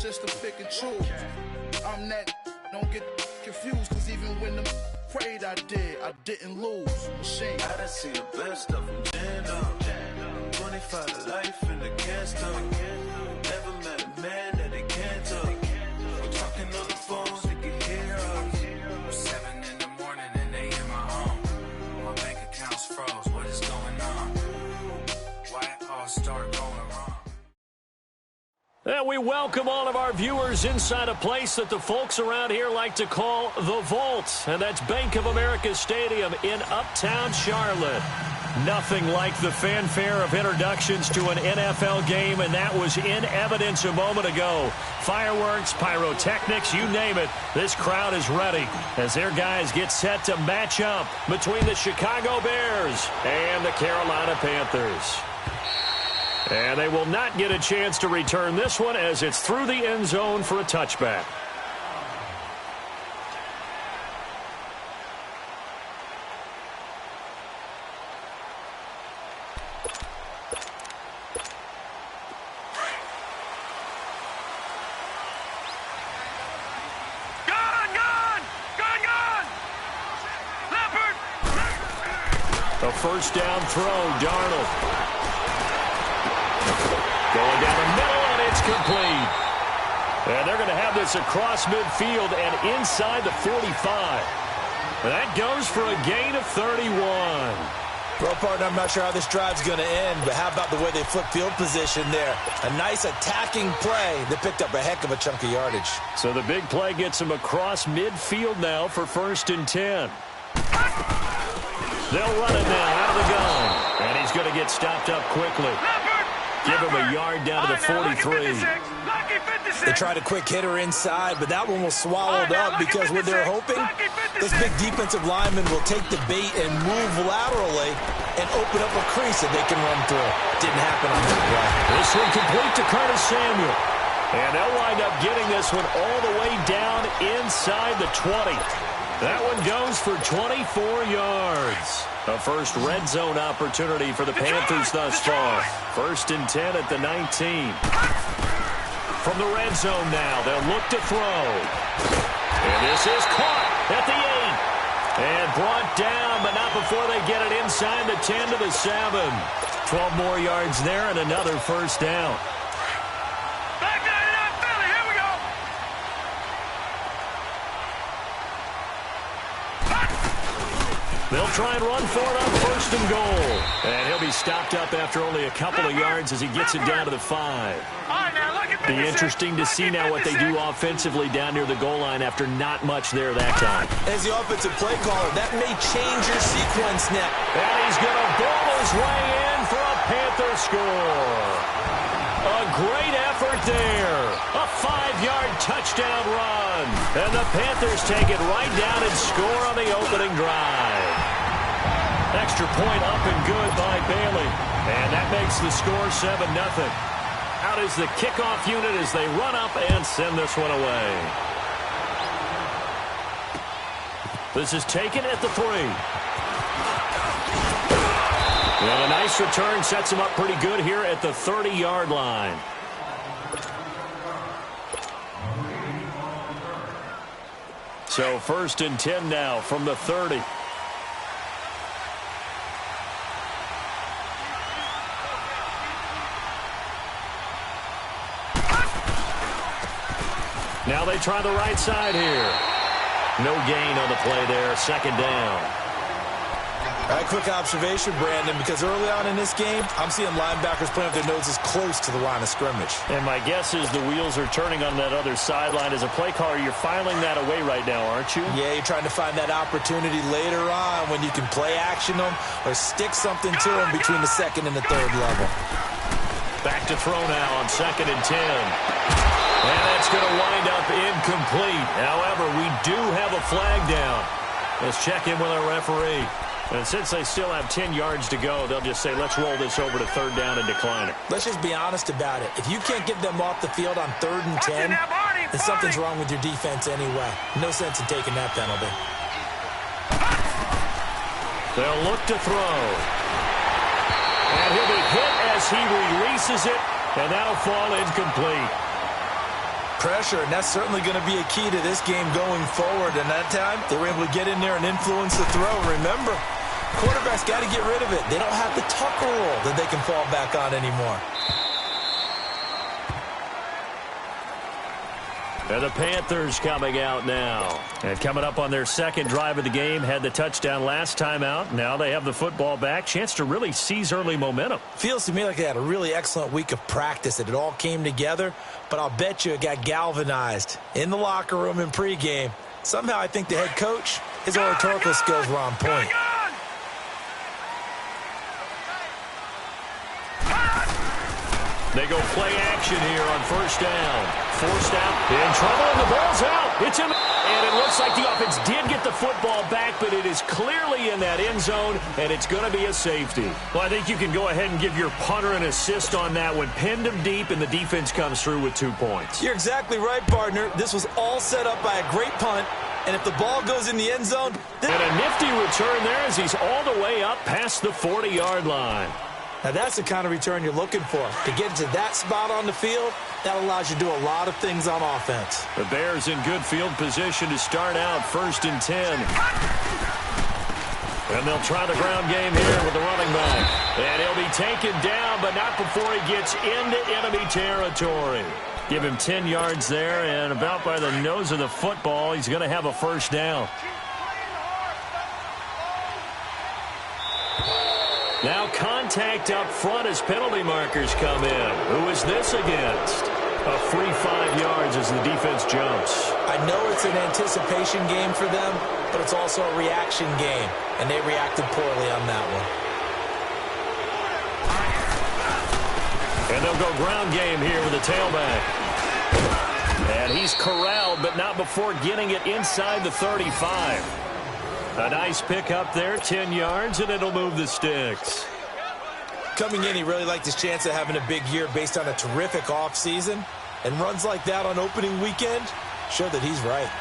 just to pick and choose. I'm that, don't get confused, cause even when the prayed I didn't lose. Machine. I done seen the best of them stand up. 25 to life in the gas tank. Never met a man that they can't talk. We're talking on the phone, they can hear us. 7 in the morning and they in my home. My bank account's froze, what is going on? Why it all start going wrong? And we welcome all of our viewers inside a place that the folks around here like to call the Vault. And that's Bank of America Stadium in Uptown Charlotte. Nothing like the fanfare of introductions to an NFL game, and that was in evidence a moment ago. Fireworks, pyrotechnics, you name it. This crowd is ready as their guys get set to match up between the Chicago Bears and the Carolina Panthers. And they will not get a chance to return this one as it's through the end zone for a touchback. A first down throw, Darnold. Going down the middle, and it's complete. And they're going to have this across midfield and inside the 45. And that goes for a gain of 31. Well, partner, I'm not sure how this drive's going to end, but how about the way they flip field position there? A nice attacking play that picked up a heck of a chunk of yardage. So the big play gets him across midfield now for 1st and 10. They'll run it now out of the gun. And he's going to get stopped up quickly. Give him a yard down to the 43. They tried a quick hitter inside, but that one was swallowed up because what they're hoping, this big defensive lineman will take the bait and move laterally and open up a crease that they can run through. Didn't happen on that play. This one complete to Curtis Samuel. And they'll wind up getting this one all the way down inside the 20. That one goes for 24 yards. A first red zone opportunity for the Panthers thus far. 1st and 10 at the 19. From the red zone now, they'll look to throw. And this is caught at the 8. And brought down, but not before they get it inside the 10 to the 7. 12 more yards there and another first down. They'll try and run for it on 1st and goal. And he'll be stopped up after only a couple of yards as he gets it down to the 5. Be interesting to see now what they do offensively down near the goal line after not much there that time. As the offensive play caller, that may change your sequence now. And he's going to ball his way in for a Panther score. A great effort there. A 5-yard touchdown run. And the Panthers take it right down and score on the opening drive. Extra point up and good by Bailey. And that makes the score 7-0. Out is the kickoff unit as they run up and send this one away. This is taken at the 3. And a nice return sets him up pretty good here at the 30-yard line. So 1st and 10 now from the 30. Now they try the right side here. No gain on the play there. 2nd down. All right, quick observation, Brandon, because early on in this game, I'm seeing linebackers playing with their noses close to the line of scrimmage. And my guess is the wheels are turning on that other sideline. As a play caller, you're filing that away right now, aren't you? Yeah, you're trying to find that opportunity later on when you can play action them or stick something to them between the 2nd and the 3rd level. Back to throw now on 2nd and 10. And that's going to wind up incomplete. However, we do have a flag down. Let's check in with our referee. And since they still have 10 yards to go, they'll just say, let's roll this over to 3rd down and decline it. Let's just be honest about it. If you can't get them off the field on 3rd and 10, then something's wrong with your defense anyway. No sense in taking that penalty. They'll look to throw. And he'll be hit as he releases it, and that'll fall incomplete. pressure, and that's certainly going to be a key to this game going forward. And that time, they were able to get in there and influence the throw. Remember, quarterbacks got to get rid of it. They don't have the Tucker rule that they can fall back on anymore. And the Panthers coming out now. And coming up on their second drive of the game, had the touchdown last time out. Now they have the football back. Chance to really seize early momentum. Feels to me like they had a really excellent week of practice. It all came together, but I'll bet you it got galvanized in the locker room in pregame. Somehow I think the head coach, his oratorical skills were on point. They go play action here on first down. Forced out, in trouble, and the ball's out. It's him, and it looks like the offense did get the football back, but it is clearly in that end zone, and it's going to be a safety. Well, I think you can go ahead and give your punter an assist on that one. Pinned him deep, and the defense comes through with 2 points. You're exactly right, partner. This was all set up by a great punt, and if the ball goes in the end zone... And a nifty return there as he's all the way up past the 40-yard line. Now, that's the kind of return you're looking for. To get into that spot on the field, that allows you to do a lot of things on offense. The Bears in good field position to start out 1st and 10. And they'll try the ground game here with the running back. And he'll be taken down, but not before he gets into enemy territory. Give him 10 yards there, and about by the nose of the football, he's going to have a first down. Now contact up front as penalty markers come in. Who is this against? A free 5 yards as the defense jumps. I know it's an anticipation game for them, but it's also a reaction game, and they reacted poorly on that one. And they'll go ground game here with the tailback. And he's corralled, but not before getting it inside the 35. A nice pick up there, 10 yards, and it'll move the sticks. Coming in, he really liked his chance of having a big year based on a terrific offseason. And runs like that on opening weekend show that he's right.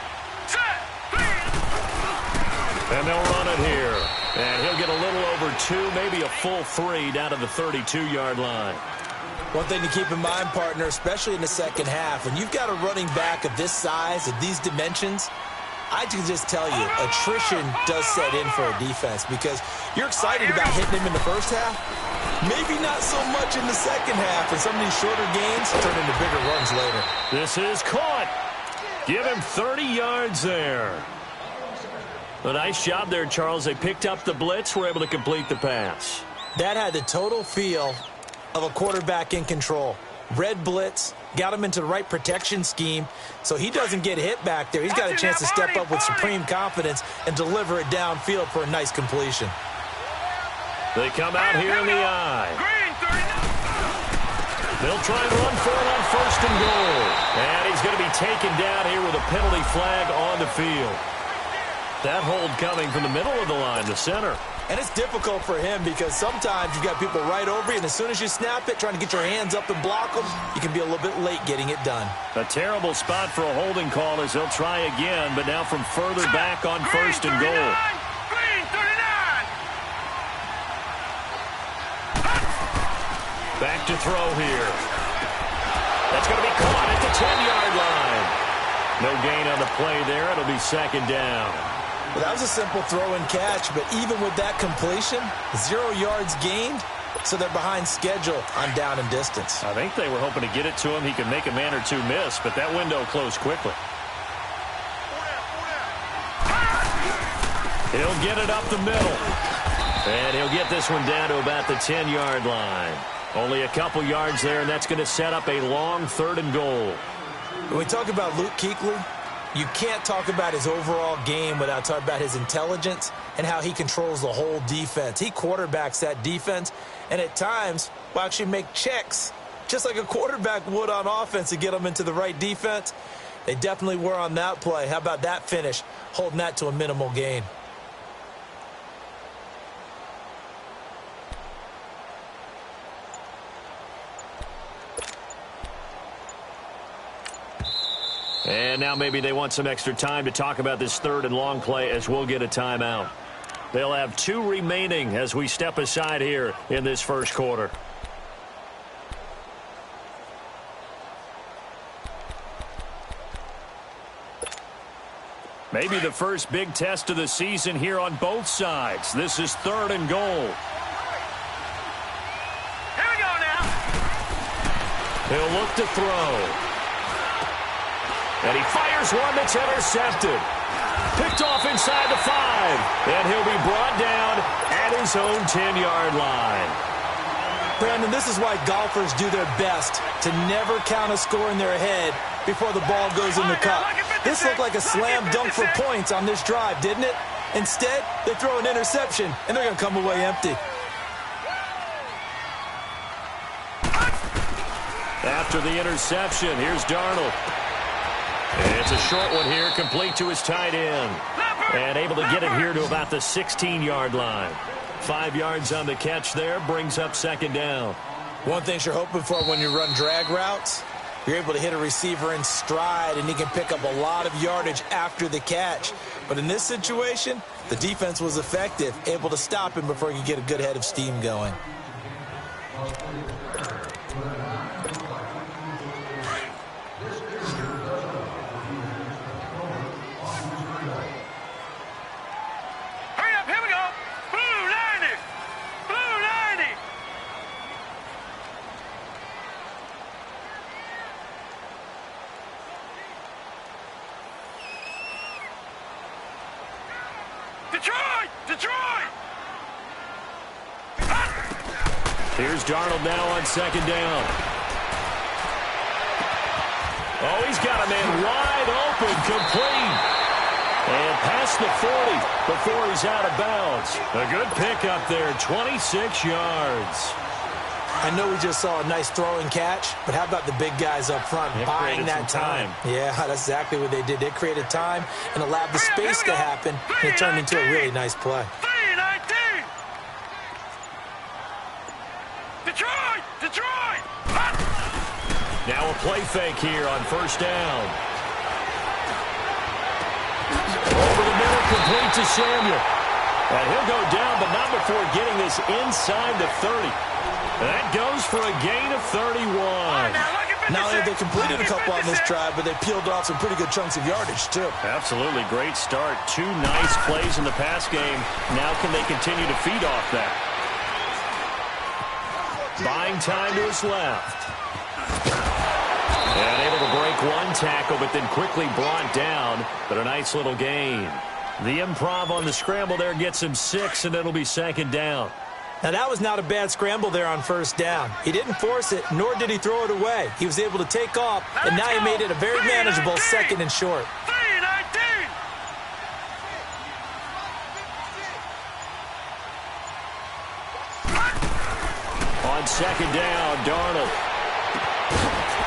And they'll run it here. And he'll get a little over 2, maybe a full 3 down to the 32-yard line. One thing to keep in mind, partner, especially in the second half, when you've got a running back of this size, of these dimensions, I can just tell you, attrition does set in for a defense because you're excited about hitting him in the first half. Maybe not so much in the second half, and some of these shorter gains turn into bigger runs later. This is caught. Give him 30 yards there. A nice job there, Charles. They picked up the blitz, were able to complete the pass. That had the total feel of a quarterback in control. Red blitz, got him into the right protection scheme, so he doesn't get hit back there. He's got a chance to step up with supreme confidence and deliver it downfield for a nice completion. They come out here in the eye. They'll try and run for it on 1st and goal. And he's going to be taken down here with a penalty flag on the field. That hold coming from the middle of the line, the center. And it's difficult for him because sometimes you've got people right over you, and as soon as you snap it, trying to get your hands up and block them, you can be a little bit late getting it done. A terrible spot for a holding call as they'll try again, but now from further back on 1st and goal. Back to throw here. That's going to be caught at the 10-yard line. No gain on the play there. It'll be 2nd down. Well, that was a simple throw and catch, but even with that completion, 0 yards gained, so they're behind schedule on down and distance. I think they were hoping to get it to him. He could make a man or two miss, but that window closed quickly. He'll get it up the middle. And he'll get this one down to about the 10-yard line. Only a couple yards there, and that's going to set up a long 3rd and goal. When we talk about Luke Kuechly, you can't talk about his overall game without talking about his intelligence and how he controls the whole defense. He quarterbacks that defense, and at times will actually make checks, just like a quarterback would on offense to get them into the right defense. They definitely were on that play. How about that finish, holding that to a minimal gain? And now maybe they want some extra time to talk about this 3rd and long play as we'll get a timeout. They'll have 2 remaining as we step aside here in this first quarter. Maybe the first big test of the season here on both sides. This is 3rd and goal. Here we go now. He'll look to throw. And he fires one that's intercepted. Picked off inside the 5. And he'll be brought down at his own 10-yard line. Brandon, this is why golfers do their best to never count a score in their head before the ball goes in the cup. This looked like a slam dunk for points on this drive, didn't it? Instead, they throw an interception, and they're going to come away empty. After the interception, here's Darnold. It's a short one here, complete to his tight end. And able to get it here to about the 16-yard line. 5 yards on the catch there, brings up 2nd down. One thing you're hoping for when you run drag routes, you're able to hit a receiver in stride, and he can pick up a lot of yardage after the catch. But in this situation, the defense was effective, able to stop him before he could get a good head of steam going. Here's Darnold now on 2nd down. Oh, he's got a man wide open, complete. And past the 40 before he's out of bounds. A good pickup there, 26 yards. I know we just saw a nice throwing catch, but how about the big guys up front buying that time? Yeah, that's exactly what they did. They created time and allowed the space to happen, and it turned into a really nice play. Now a play fake here on 1st down. Over the middle, complete to Samuel. And he'll go down, but not before getting this inside the 30. That goes for a gain of 31. Not only have they completed a couple on this drive, but they peeled off some pretty good chunks of yardage, too. Absolutely great start. 2 nice plays in the pass game. Now can they continue to feed off that? Buying time to his left. And able to break one tackle, but then quickly brought down. But a nice little gain. The improv on the scramble there gets him 6, and it'll be 2nd down. Now, that was not a bad scramble there on 1st down. He didn't force it, nor did he throw it away. He was able to take off, and now he made it a very manageable 2nd and short. On 2nd down, Darnold.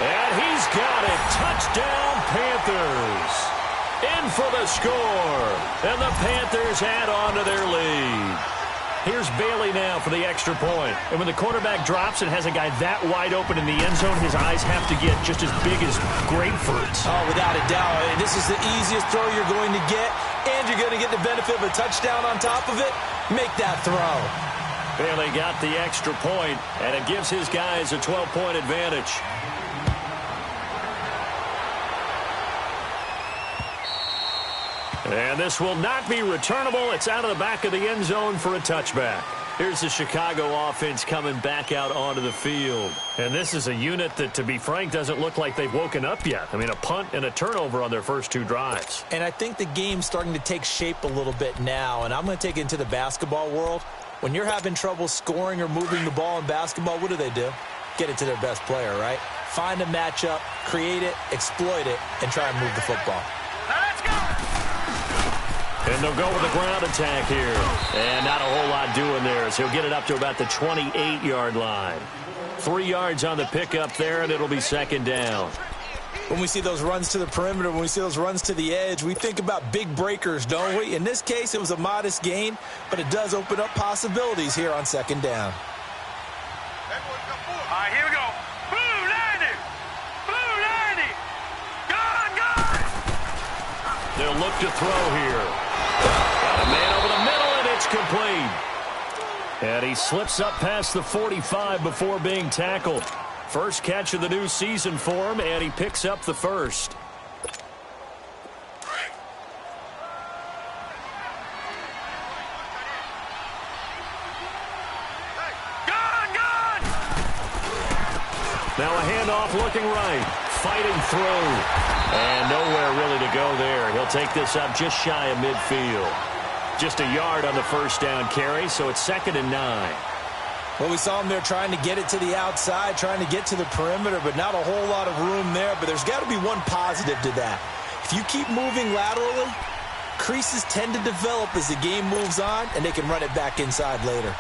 And he's got it. Touchdown, Panthers. In for the score. And the Panthers add on to their lead. Here's Bailey now for the extra point. And when the quarterback drops and has a guy that wide open in the end zone, his eyes have to get just as big as grapefruits. Oh, without a doubt. This is the easiest throw you're going to get, and you're going to get the benefit of a touchdown on top of it. Make that throw. Bailey got the extra point, and it gives his guys a 12-point advantage. And this will not be returnable. It's out of the back of the end zone for a touchback. Here's the Chicago offense coming back out onto the field. And this is a unit that, to be frank, doesn't look like they've woken up yet. I mean, a punt and a turnover on their first 2 drives. And I think the game's starting to take shape a little bit now. And I'm going to take it into the basketball world. When you're having trouble scoring or moving the ball in basketball, what do? Get it to their best player, right? Find a matchup, create it, exploit it, and try and move the football. Let's go! And they'll go with a ground attack here. And not a whole lot doing there, as he'll get it up to about the 28-yard line. 3 yards on the pickup there, and it'll be 2nd down. When we see those runs to the perimeter, when we see those runs to the edge, we think about big breakers, don't we? In this case, it was a modest gain, but it does open up possibilities here on 2nd down. All right, here we go. Blue 90! Blue 90! Gone! They'll look to throw here. Got a man over the middle, and it's complete. And he slips up past the 45 before being tackled. First catch of the new season for him, and he picks up the first. Now a handoff looking right. Fighting through. And nowhere really to go there. He'll take this up just shy of midfield. Just a yard on the first down carry, so it's 2nd and 9. Well, we saw him there trying to get it to the outside, trying to get to the perimeter, but not a whole lot of room there. But there's got to be one positive to that. If you keep moving laterally, creases tend to develop as the game moves on, and they can run it back inside later.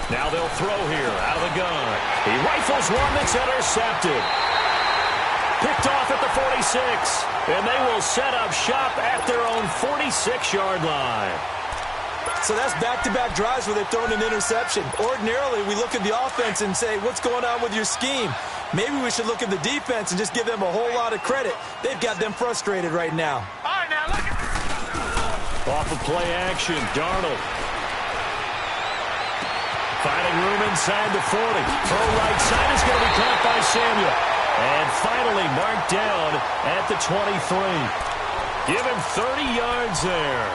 Now they'll throw here out of the gun. He rifles one that's intercepted. Picked off at the 46. And they will set up shop at their own 46-yard line. So that's back-to-back drives where they've thrown an interception. Ordinarily, we look at the offense and say, what's going on with your scheme? Maybe we should look at the defense and just give them a whole lot of credit. They've got them frustrated right now. All right, now look at... Off of play action, Darnold. Finding room inside the 40. Throw right side is going to be caught by Samuel. And finally marked down at the 23. Give him 30 yards there.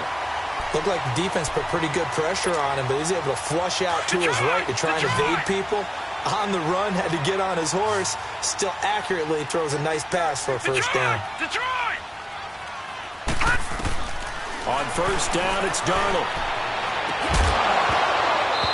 Looked like the defense put pretty good pressure on him, but he's able to flush out to his right to try and evade people. On the run, had to get on his horse. Still accurately throws a nice pass for a first down. Detroit! On first down, it's Darnold.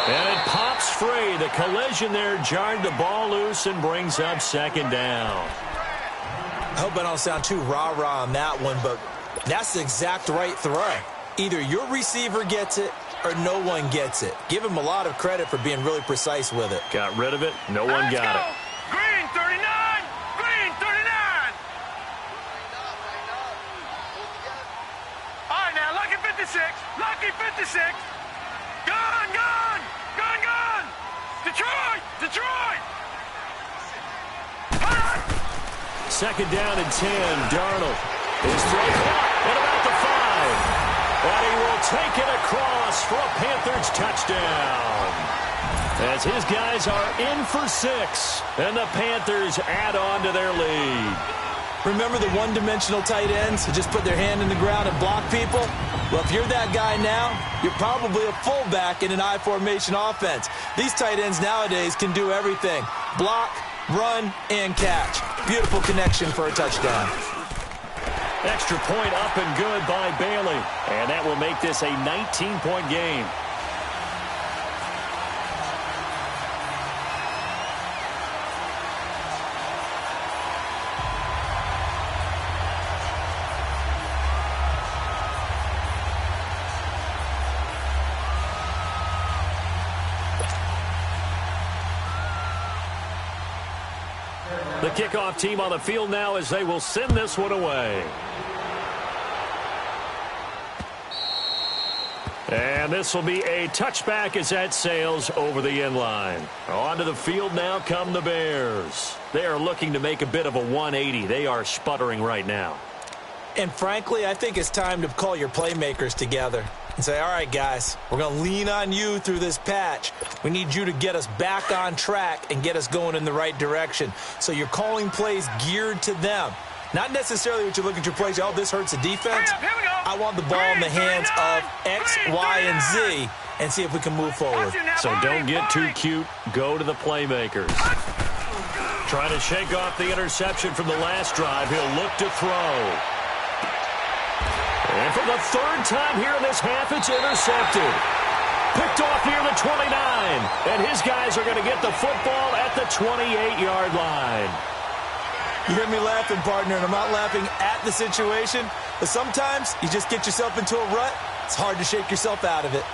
And it pops free. The collision there jarred the ball loose and brings up 2nd down. I hope I don't sound too rah-rah on that one, but that's the exact right throw. Either your receiver gets it or no one gets it. Give him a lot of credit for being really precise with it. Got rid of it. No one got it. Green 39! Green 39! All right, now, lucky 56. Lucky 56. Gone, gone! Gone, gone! Detroit! Detroit! Hot! 2nd down and 10. Darnold. His throw caught at about the 5. And he will take it across for a Panthers touchdown. As his guys are in for 6. And the Panthers add on to their lead. Remember the one-dimensional tight ends who just put their hand in the ground and block people? Well, if you're that guy now, you're probably a fullback in an I-formation offense. These tight ends nowadays can do everything. Block, run, and catch. Beautiful connection for a touchdown. Extra point up and good by Bailey. And that will make this a 19-point game. The kickoff team on the field now as they will send this one away. And this will be a touchback as that sails over the end line. Onto the field now come the Bears. They are looking to make a bit of a 180. They are sputtering right now. And frankly, I think it's time to call your playmakers together and say, all right, guys, we're going to lean on you through this patch. We need you to get us back on track and get us going in the right direction. So you're calling plays geared to them. Not necessarily what you're looking at your plays. Oh, this hurts the defense. I want the ball in the hands of X, Y, and Z and see if we can move forward. So don't get too cute. Go to the playmakers. Trying to shake off the interception from the last drive. He'll look to throw. And for the 3rd time here in this half, it's intercepted. Picked off near the 29. And his guys are going to get the football at the 28-yard line. You hear me laughing, partner, and I'm not laughing at the situation, but sometimes you just get yourself into a rut. It's hard to shake yourself out of it.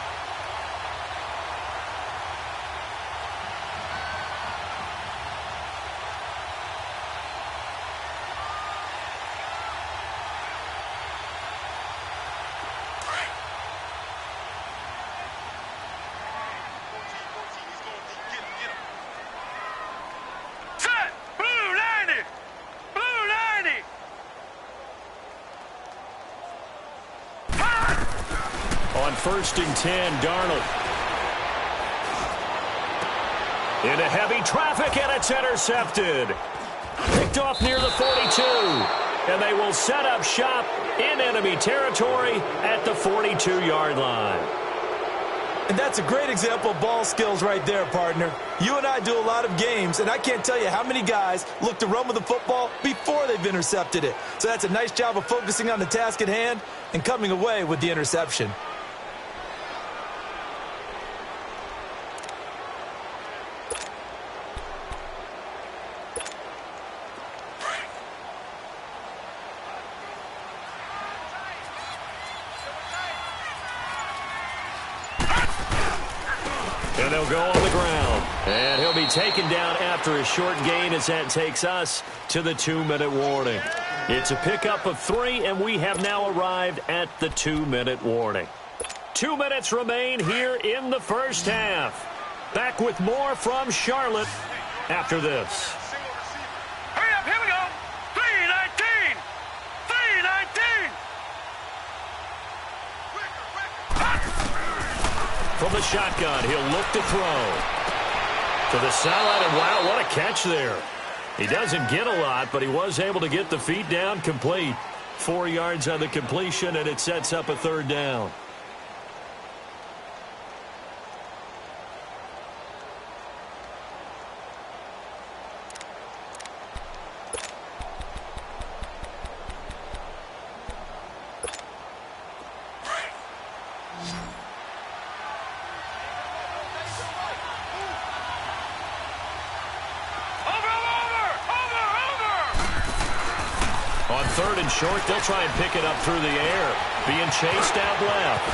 On 1st and 10, Darnold. Into heavy traffic, and it's intercepted. Picked off near the 42. And they will set up shop in enemy territory at the 42-yard line. And that's a great example of ball skills right there, partner. You and I do a lot of games, and I can't tell you how many guys look to run with the football before they've intercepted it. So that's a nice job of focusing on the task at hand and coming away with the interception. And they'll go on the ground. And he'll be taken down after a short gain as that takes us to the 2-minute warning. It's a pickup of 3, and we have now arrived at the 2-minute warning. 2 minutes remain here in the first half. Back with more from Charlotte after this. Hurry up, here we go. 3:19. 3:19. From the shotgun, he'll look to throw. To the sideline, and wow, what a catch there. He doesn't get a lot, but he was able to get the feet down complete. 4 yards on the completion, and it sets up a 3rd down. On 3rd and short, they'll try and pick it up through the air. Being chased out left.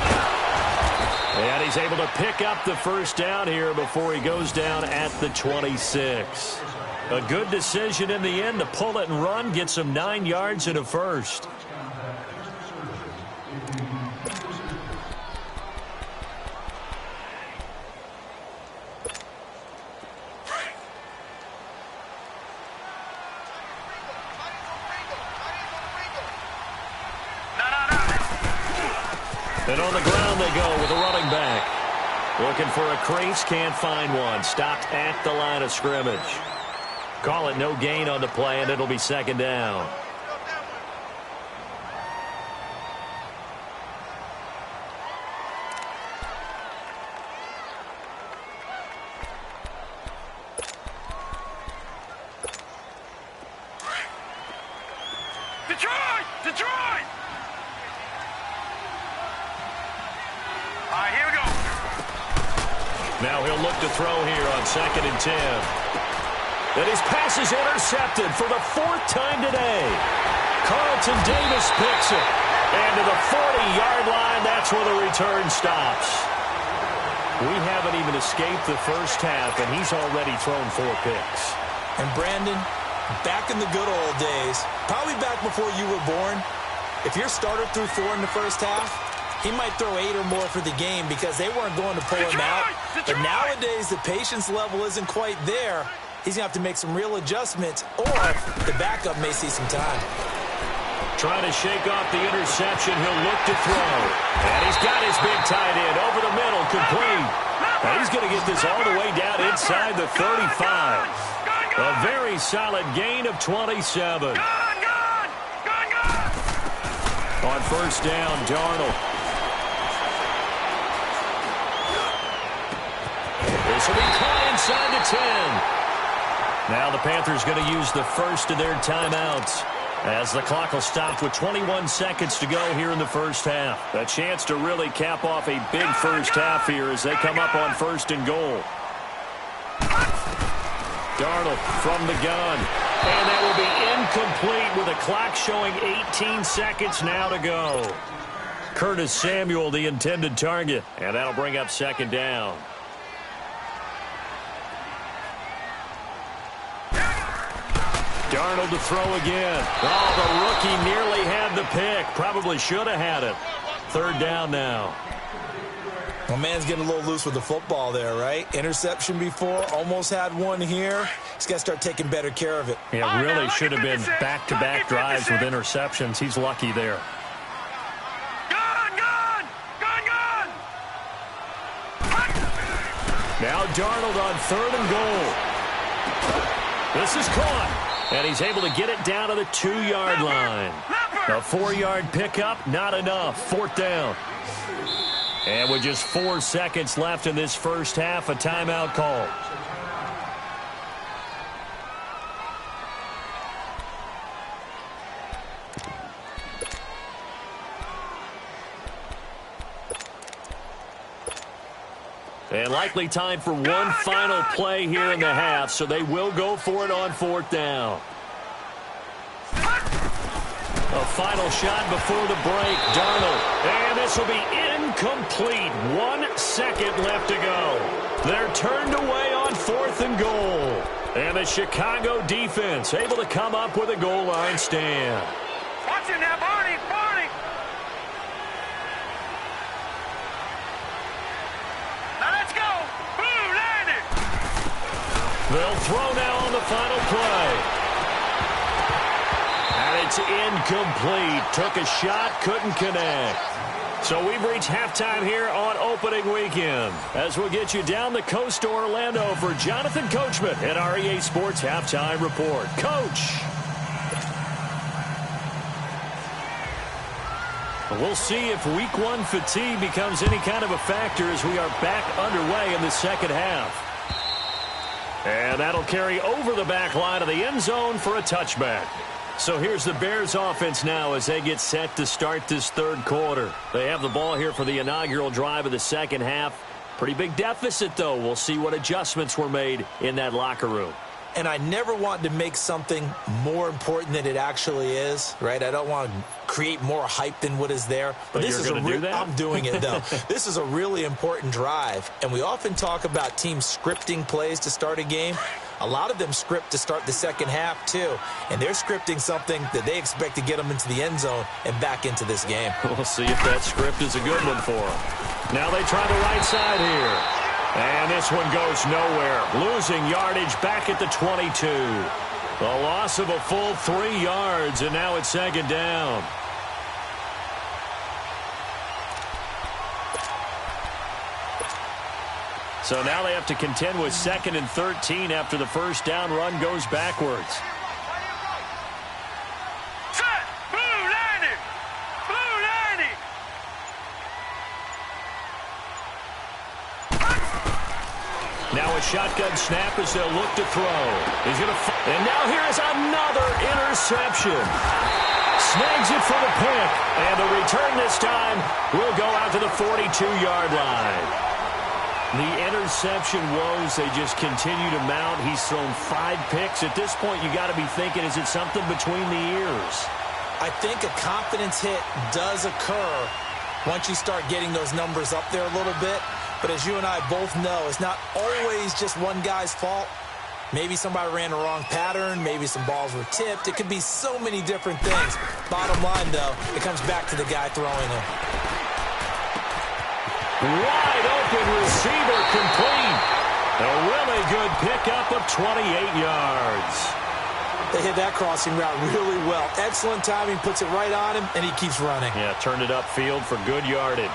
And he's able to pick up the 1st down here before he goes down at the 26. A good decision in the end to pull it and run, get some 9 yards and a 1st. And on the ground they go with a running back. Looking for a crease, can't find one. Stopped at the line of scrimmage. Call it no gain on the play, and it'll be 2nd down. Detroit! Detroit! All right, here we go. Now he'll look to throw here on 2nd and 10. And his pass is intercepted for the 4th time today. Carlton Davis picks it. And to the 40-yard line, that's where the return stops. We haven't even escaped the first half, and he's already thrown 4 picks. And Brandon, back in the good old days, probably back before you were born, if your starter threw 4 in the first half, he might throw 8 or more for the game because they weren't going to pull him out. But nowadays, the patience level isn't quite there. He's going to have to make some real adjustments, or the backup may see some time. Trying to shake off the interception, he'll look to throw. And he's got his big tight end over the middle, complete. And he's going to get this all the way down inside the 35. A very solid gain of 27. On 1st down, Darnold. This will be caught inside the 10. Now the Panthers going to use the first of their timeouts as the clock will stop with 21 seconds to go here in the first half. A chance to really cap off a big first half here as they come up on 1st and goal. Darnold from the gun. And that will be incomplete with a clock showing 18 seconds now to go. Curtis Samuel, the intended target. And that'll bring up 2nd down. Darnold to throw again. Oh, the rookie nearly had the pick. Probably should have had it. 3rd down now. Well, man's getting a little loose with the football there, right? Interception before, almost had one here. He's got to start taking better care of it. Yeah, really should have been back-to-back drives with interceptions. He's lucky there. Now Darnold on 3rd and goal. This is caught. And he's able to get it down to the 2-yard line. A 4-yard pickup, not enough. 4th down. And with just 4 seconds left in this first half, a timeout call. And likely time for one final play here in the half, so they will go for it on 4th down. A final shot before the break. Darnold. And this will be incomplete. 1 second left to go. They're turned away on 4th and goal. And the Chicago defense able to come up with a goal line stand. Watch it now, Barney. Barney. Now let's go. Blue, landed. They'll throw now on the final play. And it's incomplete. Took a shot, couldn't connect. So we've reached halftime here on opening weekend. As we'll get you down the coast to Orlando for Jonathan Coachman at our EA Sports Halftime Report. Coach. We'll see if week 1 fatigue becomes any kind of a factor as we are back underway in the second half. And that'll carry over the back line of the end zone for a touchback. So here's the Bears offense now as they get set to start this 3rd quarter. They have the ball here for the inaugural drive of the second half. Pretty big deficit, though. We'll see what adjustments were made in that locker room. And I never want to make something more important than it actually is, right? I don't want to create more hype than what is there. But this is going to do that? I'm doing it, though. This is a really important drive. And we often talk about teams scripting plays to start a game. A lot of them script to start the second half, too. And they're scripting something that they expect to get them into the end zone and back into this game. We'll see if that script is a good one for them. Now they try the right side here. And this one goes nowhere. Losing yardage back at the 22. A loss of a full 3 yards, and now it's 2nd down. So now they have to contend with 2nd and 13 after the first down run goes backwards. Set. Blue, landed. Blue, landed. Now a shotgun snap as they'll look to throw. He's going to, and now here is another interception. Snags it for the pick, and the return this time will go out to the 42-yard line. The interception woes, they just continue to mount. He's thrown 5 picks. At this point, you got to be thinking, is it something between the ears? I think a confidence hit does occur once you start getting those numbers up there a little bit. But as you and I both know, it's not always just one guy's fault. Maybe somebody ran the wrong pattern. Maybe some balls were tipped. It could be so many different things. Bottom line, though, it comes back to the guy throwing them. Wide open receiver complete. A really good pickup of 28 yards. They hit that crossing route really well. Excellent timing, puts it right on him, and he keeps running. Yeah, turned it upfield for good yardage.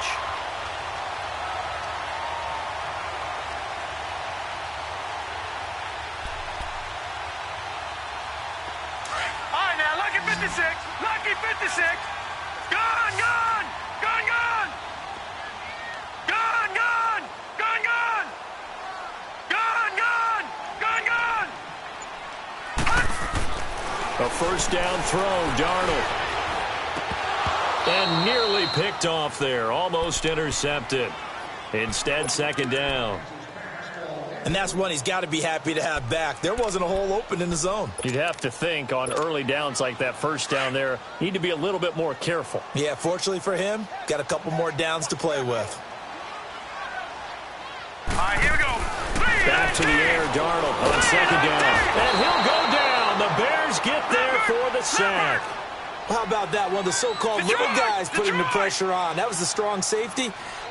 All right, now, lucky 56. Lucky 56. Gone, gone. Gone, gone. Gone, gone. Gone, gone. Gone, gone. Gone, gone. A first down throw, Darnold. And nearly picked off there. Almost intercepted. Instead, 2nd down. And that's one he's got to be happy to have back. There wasn't a hole open in the zone. You'd have to think on early downs like that first down there, need to be a little bit more careful. Yeah, fortunately for him, got a couple more downs to play with. All right, here we go. Back to the air, Darnold on 2nd down. And he'll go down. The Bears get there for the sack. How about that? One of the so-called little guys putting the pressure on. That was the strong safety.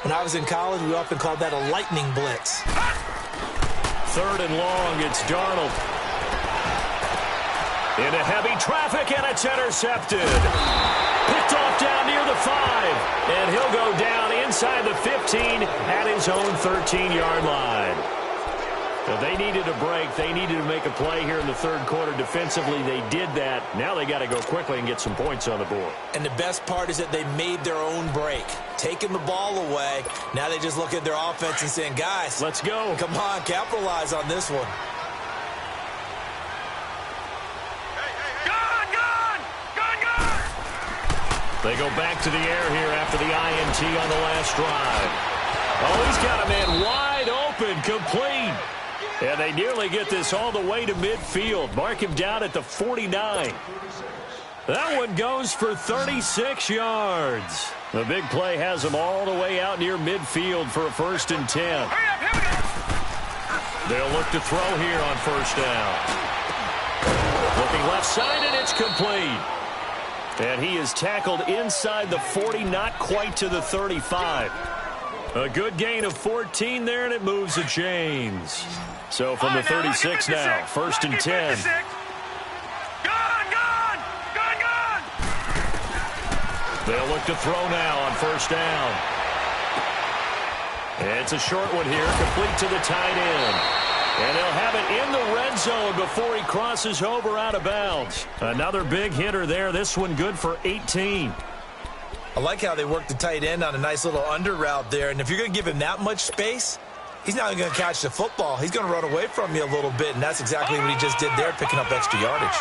When I was in college, we often called that a lightning blitz. 3rd and long, it's Darnold. Into heavy traffic, and it's intercepted. Picked off down near the 5. And he'll go down inside the 15 at his own 13-yard line. They needed a break. They needed to make a play here in the third quarter. Defensively, they did that. Now they got to go quickly and get some points on the board. And the best part is that they made their own break, taking the ball away. Now they just look at their offense and saying, guys, let's go. Come on, capitalize on this one. They go back to the air here after the INT on the last drive. Oh, he's got a man wide open, complete. And they nearly get this all the way to midfield. Mark him down at the 49. That one goes for 36 yards. The big play has him all the way out near midfield for a 1st and 10. They'll look to throw here on 1st down. Looking left side, and it's complete. And he is tackled inside the 40, not quite to the 35. A good gain of 14 there, and it moves the chains. So from the 36 now, 1st and 10. They'll look to throw now on 1st down. It's a short one here, complete to the tight end. And they'll have it in the red zone before he crosses over out of bounds. Another big hitter there. This one good for 18. I like how they work the tight end on a nice little under route there. And if you're going to give him that much space, he's not going to catch the football. He's going to run away from you a little bit, and that's exactly what he just did there, picking up extra yardage.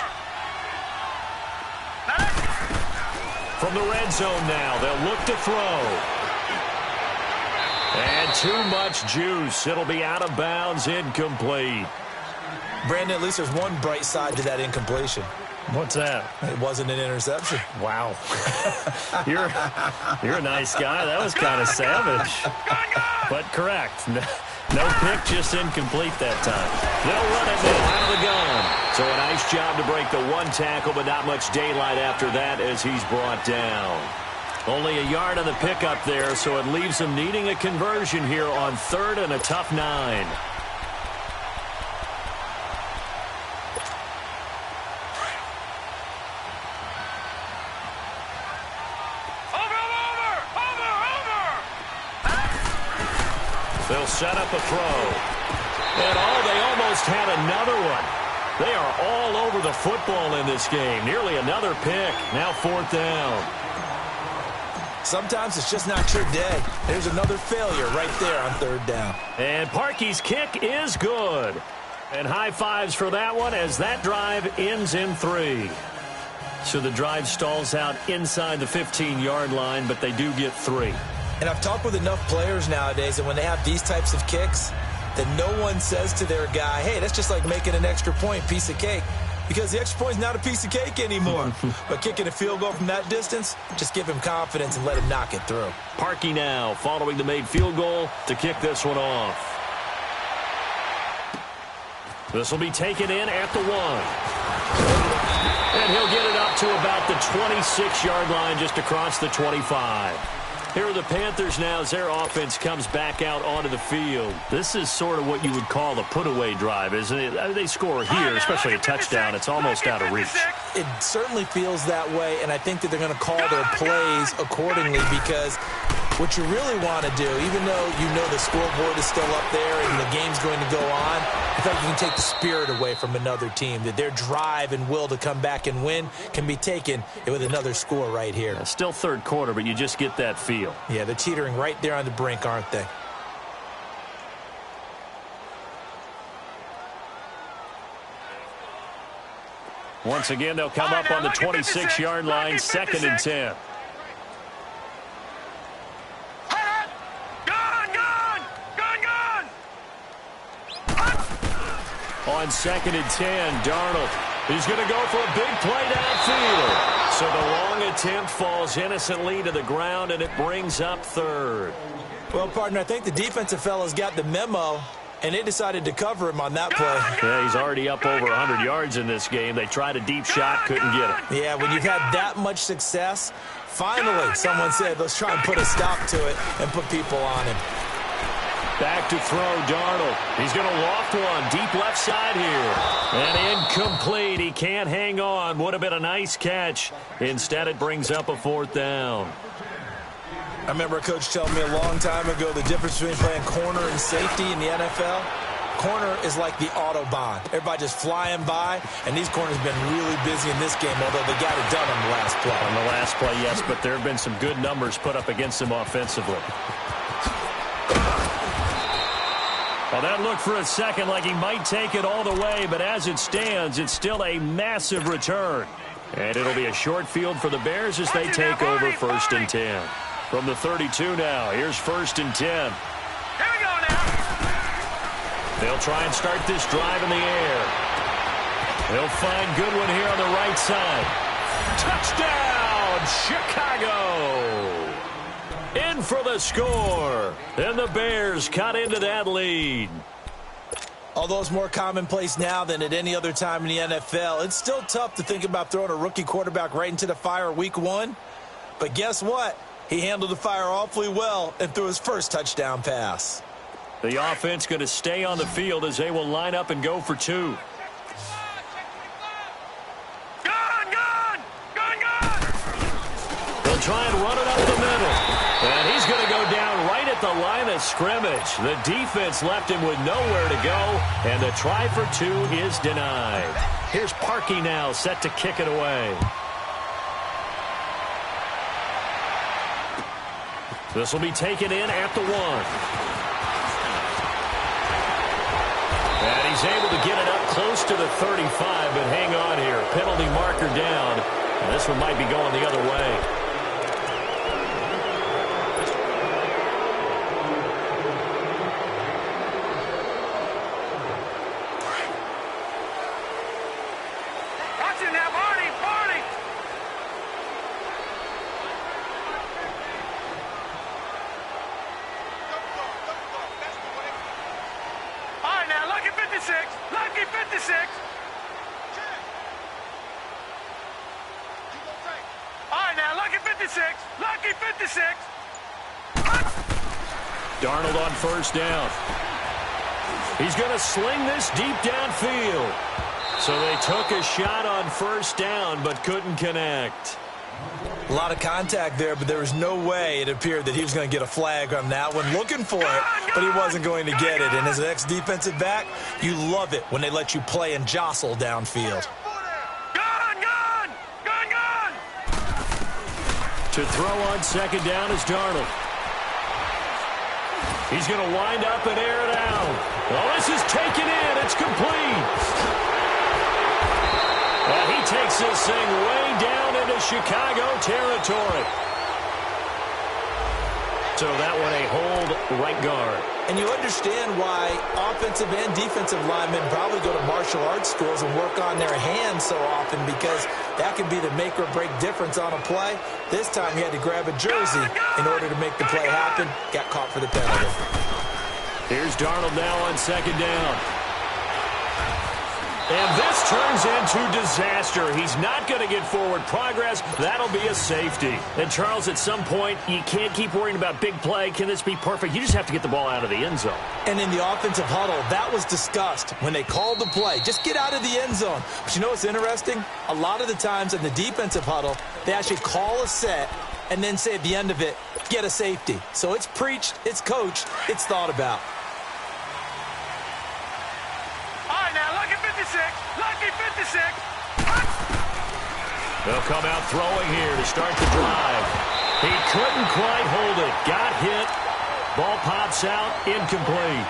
From the red zone now, they'll look to throw. And too much juice. It'll be out of bounds, incomplete. Brandon, at least there's one bright side to that incompletion. What's that? It wasn't an interception. Wow. You're a nice guy. That was kind of savage. But correct. No pick, just incomplete that time. They'll run it now out of the gun. So a nice job to break the one tackle, but not much daylight after that as he's brought down. Only a yard on the pickup there, so it leaves them needing a conversion here on 3rd and a tough 9. They'll set up a throw. And they almost had another one. They are all over the football in this game. Nearly another pick. Now 4th down. Sometimes it's just not your day. There's another failure right there on 3rd down. And Parkey's kick is good. And high fives for that one as that drive ends in 3. So the drive stalls out inside the 15-yard line, but they do get 3. And I've talked with enough players nowadays that when they have these types of kicks, that no one says to their guy, hey, that's just like making an extra point, piece of cake. Because the extra point is not a piece of cake anymore. But kicking a field goal from that distance, just give him confidence and let him knock it through. Parkey now following the made field goal to kick this one off. This will be taken in at the 1. And he'll get it up to about the 26-yard line just across the 25. Here are the Panthers now as their offense comes back out onto the field. This is sort of what you would call the put-away drive, isn't it? They score here, especially a touchdown. It's almost out of reach. It certainly feels that way, and I think that they're going to call their plays accordingly because what you really want to do, even though you know the scoreboard is still up there and the game's going to go on, I think you can take the spirit away from another team, that their drive and will to come back and win can be taken with another score right here. Yeah, still 3rd quarter, but you just get that feel. Yeah, they're teetering right there on the brink, aren't they? Once again, they'll come up on the 26-yard line, 2nd and 10. On 2nd and 10, Darnold. He's going to go for a big play downfield. So the long attempt falls innocently to the ground, and it brings up 3rd. Well, partner, I think the defensive fellas got the memo, and they decided to cover him on that play. Yeah, he's already up over 100 yards in this game. They tried a deep shot, couldn't get it. Yeah, when you've had that much success, finally someone said, let's try and put a stop to it and put people on him. Back to throw, Darnold. He's going to loft one deep left side here. And incomplete. He can't hang on. Would have been a nice catch. Instead, it brings up a 4th down. I remember a coach telling me a long time ago the difference between playing corner and safety in the NFL. corner is like the Autobahn. Everybody just flying by, and these corners have been really busy in this game, although they got it done on the last play. On the last play, yes, but there have been some good numbers put up against them offensively. Well, that looked for a second like he might take it all the way, but as it stands, it's still a massive return. And it'll be a short field for the Bears as they take over 1st and 10. From the 32 now, here's 1st and 10. Here we go now. They'll try and start this drive in the air. They'll find Goodwin here on the right side. Touchdown, Chicago! In for the score. And the Bears cut into that lead. Although it's more commonplace now than at any other time in the NFL, it's still tough to think about throwing a rookie quarterback right into the fire week 1. But guess what? He handled the fire awfully well and threw his first touchdown pass. The offense going to stay on the field as they will line up and go for 2. They'll try and run it up the middle. And he's going to go down right at the line of scrimmage. The defense left him with nowhere to go, and the try for 2 is denied. Here's Parkey now set to kick it away. This will be taken in at the 1. And he's able to get it up close to the 35, but hang on here. Penalty marker down. And this one might be going the other way. Lucky 56. All right, now, lucky 56. Lucky 56. Darnold on 1st down. He's going to sling this deep downfield. So they took a shot on 1st down, but couldn't connect. A lot of contact there, but there was no way it appeared that he was going to get a flag on that one. Looking for it, but he wasn't going to get it. And as an ex-defensive back, you love it when they let you play and jostle downfield. To throw on 2nd down is Darnold. He's going to wind up and air it out. Well, this is taken in. It's complete. Well, he takes this thing way down into Chicago territory. So that one a hold right guard. And you understand why offensive and defensive linemen probably go to martial arts schools and work on their hands so often, because that can be the make or break difference on a play. This time he had to grab a jersey in order to make the play happen. Got caught for the penalty. Here's Darnold now on 2nd down. And this turns into disaster. He's not going to get forward progress. That'll be a safety. And, Charles, at some point, you can't keep worrying about big play. Can this be perfect? You just have to get the ball out of the end zone. And in the offensive huddle, that was discussed when they called the play. Just get out of the end zone. But you know what's interesting? A lot of the times in the defensive huddle, they actually call a set and then say at the end of it, get a safety. So it's preached, it's coached, it's thought about. Lucky 56. They'll come out throwing here to start the drive. He couldn't quite hold it. Got hit. Ball pops out. Incomplete.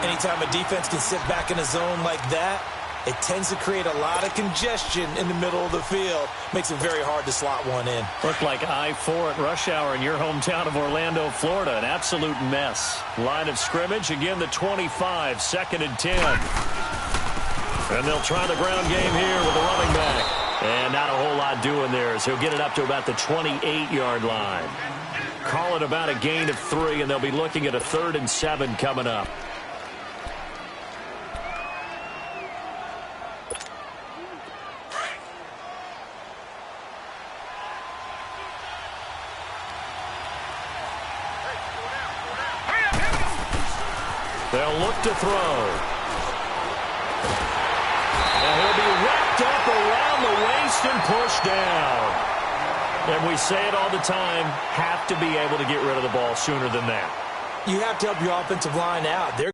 Anytime a defense can sit back in a zone like that, it tends to create a lot of congestion in the middle of the field. Makes it very hard to slot one in. Looked like I-4 at rush hour in your hometown of Orlando, Florida. An absolute mess. Line of scrimmage, again the 25, 2nd and 10. And they'll try the ground game here with the running back. And not a whole lot doing there, as he'll get it up to about the 28-yard line. Call it about a gain of 3, and they'll be looking at a 3rd and 7 coming up. They'll look to throw. Now he'll be wrapped up around the waist and pushed down. And we say it all the time, have to be able to get rid of the ball sooner than that. You have to help your offensive line out. They're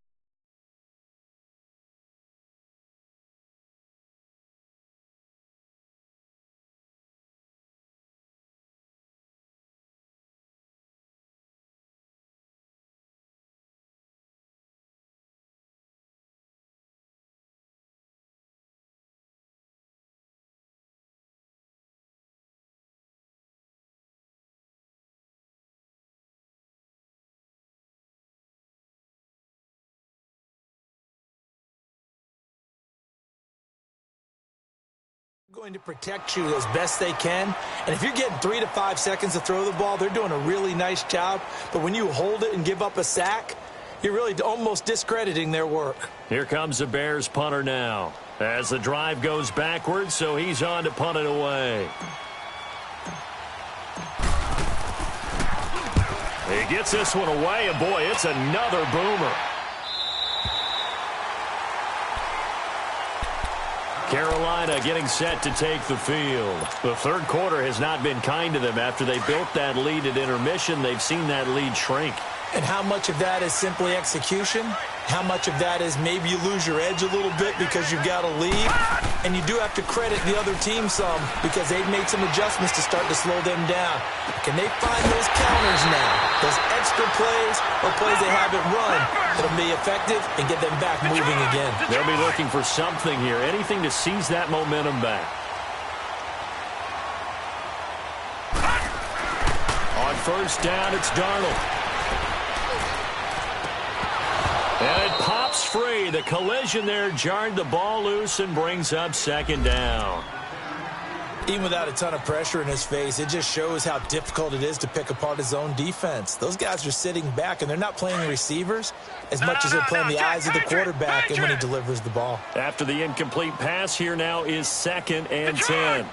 Going to protect you as best they can, and if you're getting 3 to 5 seconds to throw the ball, they're doing a really nice job. But when you hold it and give up a sack, you're really almost discrediting their work. Here comes the Bears punter now as the drive goes backwards, so he's on to punt it away. He gets this one away, and boy, it's another boomer. Carolina getting set to take the field. The third quarter has not been kind to them. After they built that lead at intermission, they've seen that lead shrink. And how much of that is simply execution? How much of that is maybe you lose your edge a little bit because you've got a lead? And you do have to credit the other team some because they've made some adjustments to start to slow them down. Can they find those counters now? Those extra plays or plays they haven't run that'll be effective and get them back moving again. They'll be looking for something here, anything to seize that momentum back. On first down, it's Darnold. And it pops free. The collision there jarred the ball loose and brings up second down. Even without a ton of pressure in his face, it just shows how difficult it is to pick apart his own defense. Those guys are sitting back, and they're not playing receivers as much as they're playing the eyes of the quarterback and when he delivers the ball. After the incomplete pass, here now is 2nd and 10.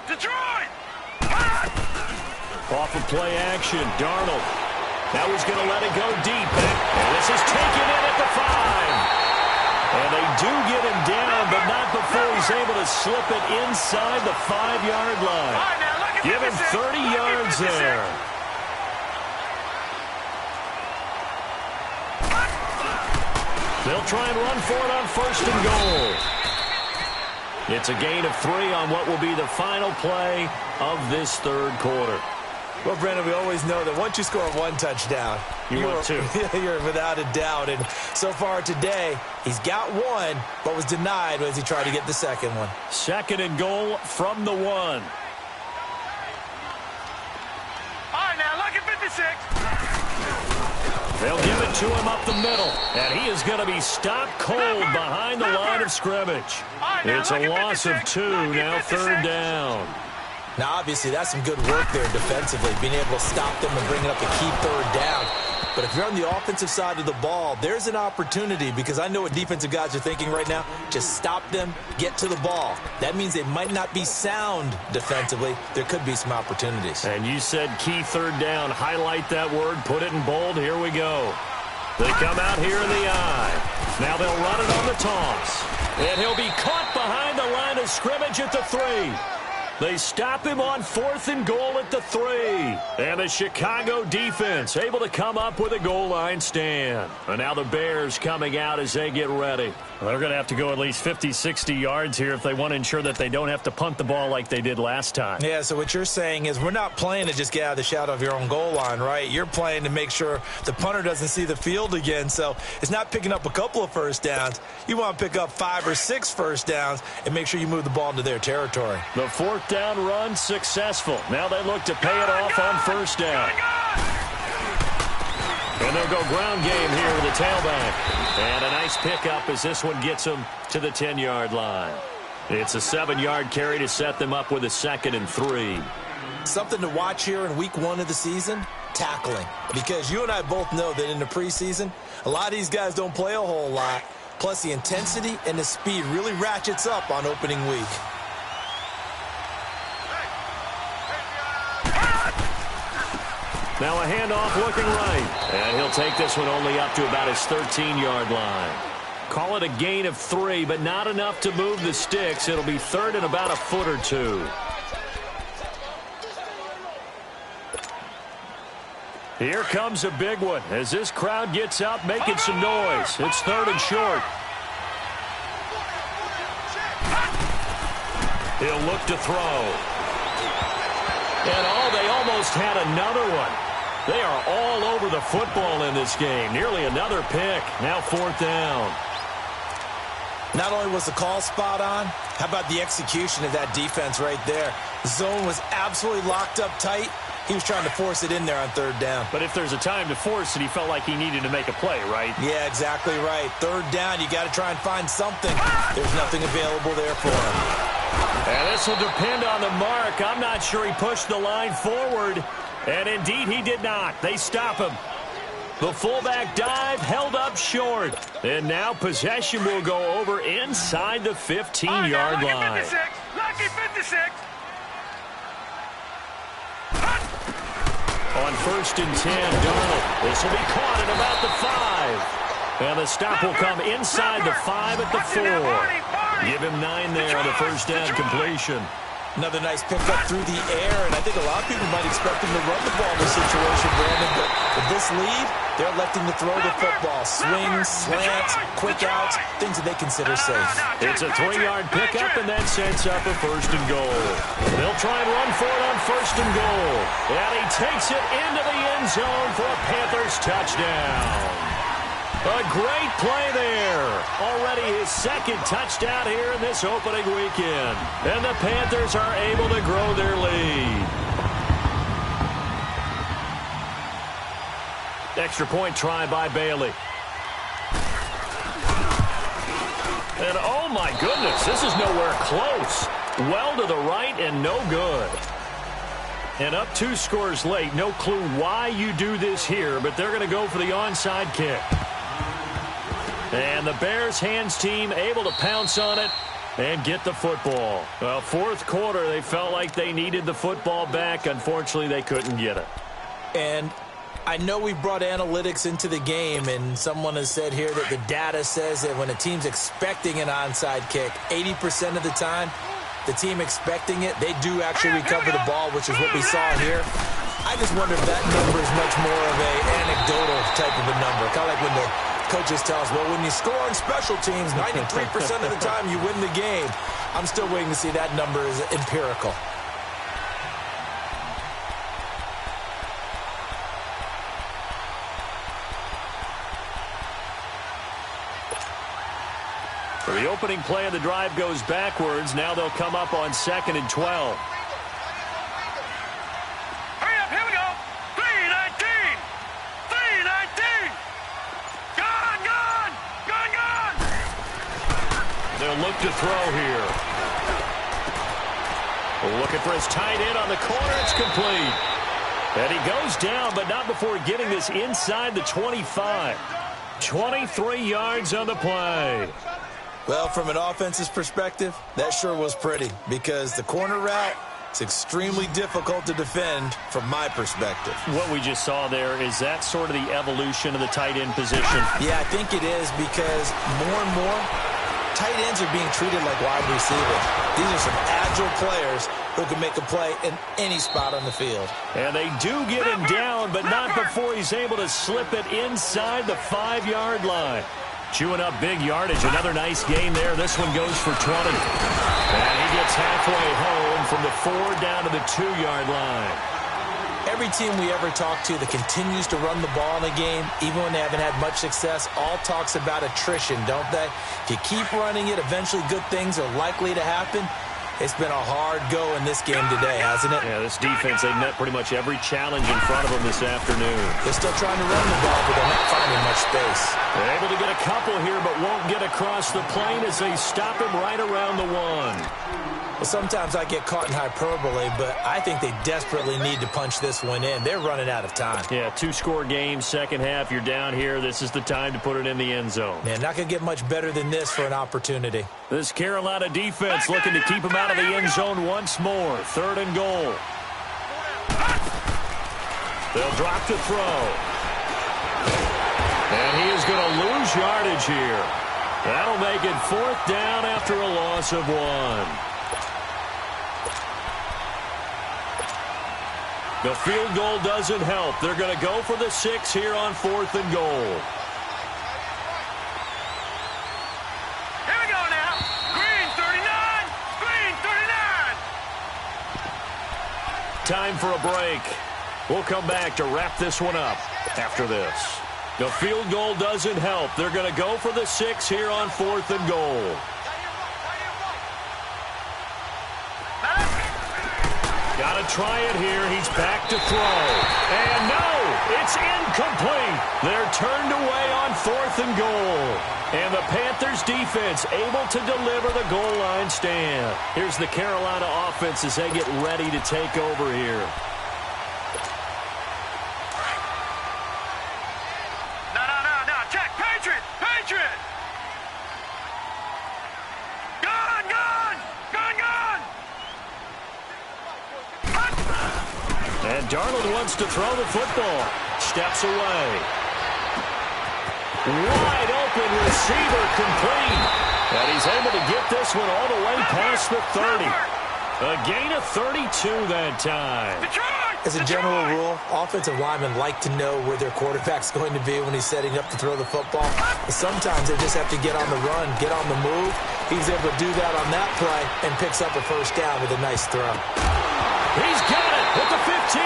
Off of play action, Darnold. Now he's going to let it go deep. And this is taken in at the 5. And they do get him down, but not before he's able to slip it inside the 5-yard line. Give him 30 yards there. They'll try and run for it on first and goal. It's a gain of 3 on what will be the final play of this third quarter. Well, Brendan, we always know that once you score one touchdown, you're without a doubt. And so far today, he's got one, but was denied as he tried to get the second one. 2nd and goal from the 1. All right, now look at 56. They'll give it to him up the middle, and he is going to be stopped cold behind the line of scrimmage. It's a loss of 2, now 3rd down. Now, obviously, that's some good work there defensively, being able to stop them and bring it up a key 3rd down. But if you're on the offensive side of the ball, there's an opportunity because I know what defensive guys are thinking right now. Just stop them, get to the ball. That means they might not be sound defensively. There could be some opportunities. And you said key 3rd down. Highlight that word. Put it in bold. Here we go. They come out here in the eye. Now they'll run it on the toss. And he'll be caught behind the line of scrimmage at the 3. They stop him on 4th and goal at the 3. And the Chicago defense able to come up with a goal line stand. And now the Bears coming out as they get ready. Well, they're going to have to go at least 50, 60 yards here if they want to ensure that they don't have to punt the ball like they did last time. Yeah, so what you're saying is we're not playing to just get out of the shadow of your own goal line, right? You're playing to make sure the punter doesn't see the field again. So it's not picking up a couple of first downs. You want to pick up 5 or 6 first downs and make sure you move the ball into their territory. The 4th down run successful. Now they look to pay it off on first down. And they'll go ground game here with the tailback. And a nice pickup as this one gets them to the 10-yard line. It's a 7-yard carry to set them up with a 2nd and 3. Something to watch here in week 1 of the season, tackling. Because you and I both know that in the preseason, a lot of these guys don't play a whole lot. Plus the intensity and the speed really ratchets up on opening week. Now a handoff looking right. And he'll take this one only up to about his 13-yard line. Call it a gain of 3, but not enough to move the sticks. It'll be 3rd and about a foot or 2. Here comes a big one as this crowd gets up making some noise. It's 3rd and short. He'll look to throw. And they almost had another one. They are all over the football in this game. Nearly another pick. Now 4th down. Not only was the call spot on, how about the execution of that defense right there? The zone was absolutely locked up tight. He was trying to force it in there on 3rd down. But if there's a time to force it, he felt like he needed to make a play, right? Yeah, exactly right. 3rd down, you got to try and find something. There's nothing available there for him. And this will depend on the mark. I'm not sure he pushed the line forward. And indeed, he did not. They stop him. The fullback dive held up short. And now possession will go over inside the 15-yard line. Lucky 56. On 1st and 10, Darnold. This will be caught at about the 5. And the stop will come inside the 5 at the 4. Give him 9 there on the first down completion. Another nice pickup through the air, and I think a lot of people might expect him to run the ball in this situation, Brandon, but with this lead, they're electing to throw the football. Swings, slants, quick outs, things that they consider safe. It's a 3-yard pickup, and that sets up a 1st and goal. They'll try and run for it on 1st and goal. And he takes it into the end zone for a Panthers touchdown. A great play there. Already his 2nd touchdown here in this opening weekend. And the Panthers are able to grow their lead. Extra point try by Bailey. And oh my goodness, this is nowhere close. Well to the right and no good. And up 2 scores late. No clue why you do this here, but they're going to go for the onside kick. And the Bears hands team able to pounce on it and get the football. Well, 4th quarter, they felt like they needed the football back. Unfortunately, they couldn't get it. And I know we brought analytics into the game, and someone has said here that the data says that when a team's expecting an onside kick, 80% of the time, the team expecting it, they do actually recover the ball, which is what we saw here. I just wonder if that number is much more of a anecdotal type of a number. Kind of like when the coaches tell us, well, when you score on special teams, 93% of the time you win the game. I'm still waiting to see that number is empirical. For the opening play of the drive goes backwards. Now they'll come up on 2nd and 12. Hurry up, here we go. 3-19. 3-19. Gone. They'll look to throw here. Looking for his tight end on the corner. It's complete. And he goes down, but not before getting this inside the 25. 23 yards on the play. Well, from an offense's perspective, that sure was pretty because the corner route is extremely difficult to defend from my perspective. What we just saw there, is that sort of the evolution of the tight end position? Yeah, I think it is because more and more tight ends are being treated like wide receivers. These are some agile players who can make a play in any spot on the field. And they do get him down, but not before he's able to slip it inside the 5-yard line. Chewing up big yardage. Another nice gain there. This one goes for 20. And he gets halfway home from the 4 down to the 2-yard line. Every team we ever talk to that continues to run the ball in a game, even when they haven't had much success, all talks about attrition, don't they? If you keep running it, eventually good things are likely to happen. It's been a hard go in this game today, hasn't it? Yeah, this defense, they've met pretty much every challenge in front of them this afternoon. They're still trying to run the ball, but they're not finding much space. They're able to get a couple here, but won't get across the plane as they stop him right around the 1. Well, sometimes I get caught in hyperbole, but I think they desperately need to punch this one in. They're running out of time. Yeah, 2-score game, second half. You're down here. This is the time to put it in the end zone. Man, not going to get much better than this for an opportunity. This Carolina defense looking to keep him out of the end zone once more. 3rd and goal. They'll drop to throw. And he is going to lose yardage here. That'll make it 4th down after a loss of 1. The field goal doesn't help. They're going to go for the 6 here on 4th and goal. Here we go now. Green 39. Green 39. Time for a break. We'll come back to wrap this one up after this. The field goal doesn't help. They're going to go for the 6 here on 4th and goal. Got to try it here. He's back to throw. And no, it's incomplete. They're turned away on 4th and goal. And the Panthers defense able to deliver the goal line stand. Here's the Carolina offense as they get ready to take over here. No. Check. Patriot. Gun. And Darnold wants to throw the football. Steps away. Wide open receiver complete. And he's able to get this one all the way past the 30. A gain of 32 that time. As a general rule, offensive linemen like to know where their quarterback's going to be when he's setting up to throw the football. But sometimes they just have to get on the run, get on the move. He's able to do that on that play and picks up a first down with a nice throw. He's got it with the 15.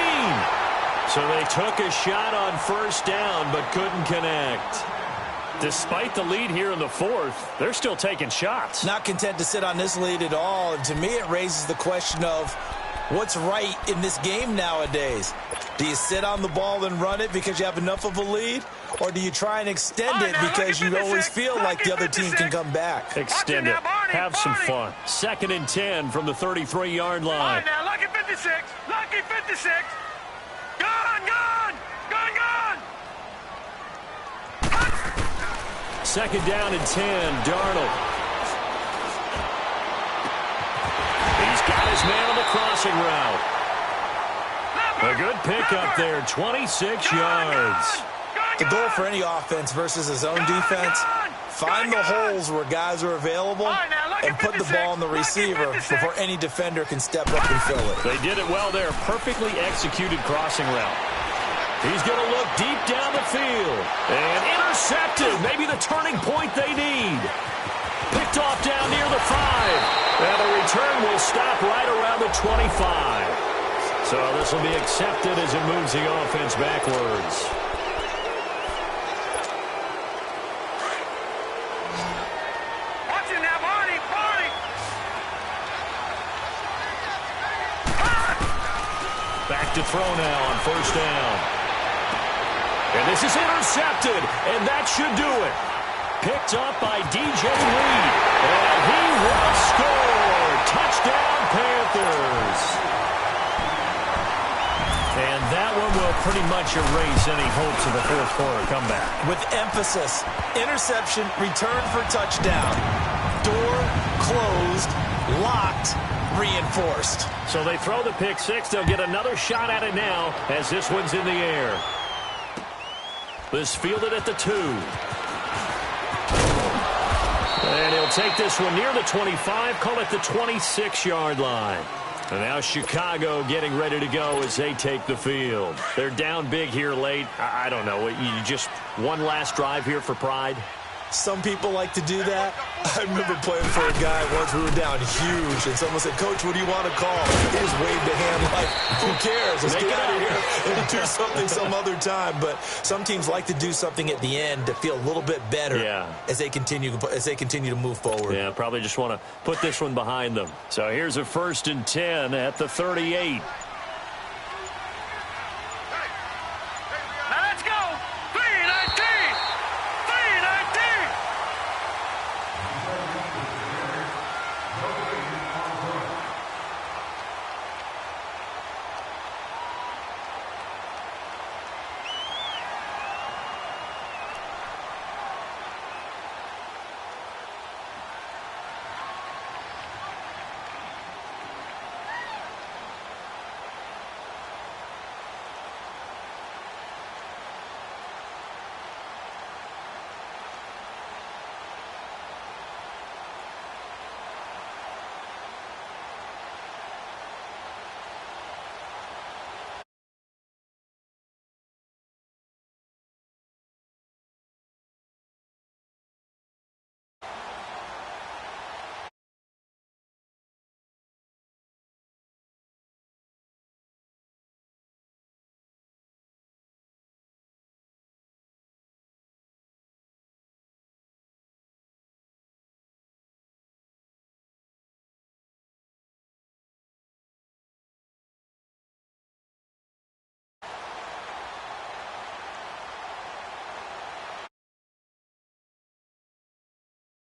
So they took a shot on first down but couldn't connect. Despite the lead here in the 4th, they're still taking shots. Not content to sit on this lead at all. And to me, it raises the question of what's right in this game nowadays. Do you sit on the ball and run it because you have enough of a lead? Or do you try and extend it because you always feel like the other team can come back? Extend it. Have some fun. 2nd and 10 from the 33-yard line. All right, now, lucky 56. Gun. 2nd down and 10, Darnold. He's got his man on the crossing route. A good pickup there, 26 yards. The goal for any offense versus his own defense, find the holes where guys are available and put the ball on the receiver before any defender can step up and fill it. They did it well there. Perfectly executed crossing route. He's going to look deep down the field. And intercepted. Maybe the turning point they need. Picked off down near the 5. And the return will stop right around the 25. So this will be accepted as it moves the offense backwards. Watching now, Barney. Back to throw now on first down. And this is intercepted, and that should do it. Picked up by DJ Reed, and he will score. Touchdown, Panthers. And that one will pretty much erase any hopes of a fourth quarter comeback. With emphasis, interception, return for touchdown. Door closed, locked, reinforced. So they throw the pick six. They'll get another shot at it now as this one's in the air. This fielded at the 2. And he'll take this one near the 25, call it the 26-yard line. And now Chicago getting ready to go as they take the field. They're down big here late. I don't know. You just one last drive here for pride? Some people like to do that. I remember playing for a guy once. We were down huge, and someone said, "Coach, what do you want to call?" He just waved a hand like, who cares? Let's get out of here and do something some other time. But some teams like to do something at the end to feel a little bit better as they continue to move forward. Yeah, probably just want to put this one behind them. So here's a 1st and 10 at the 38.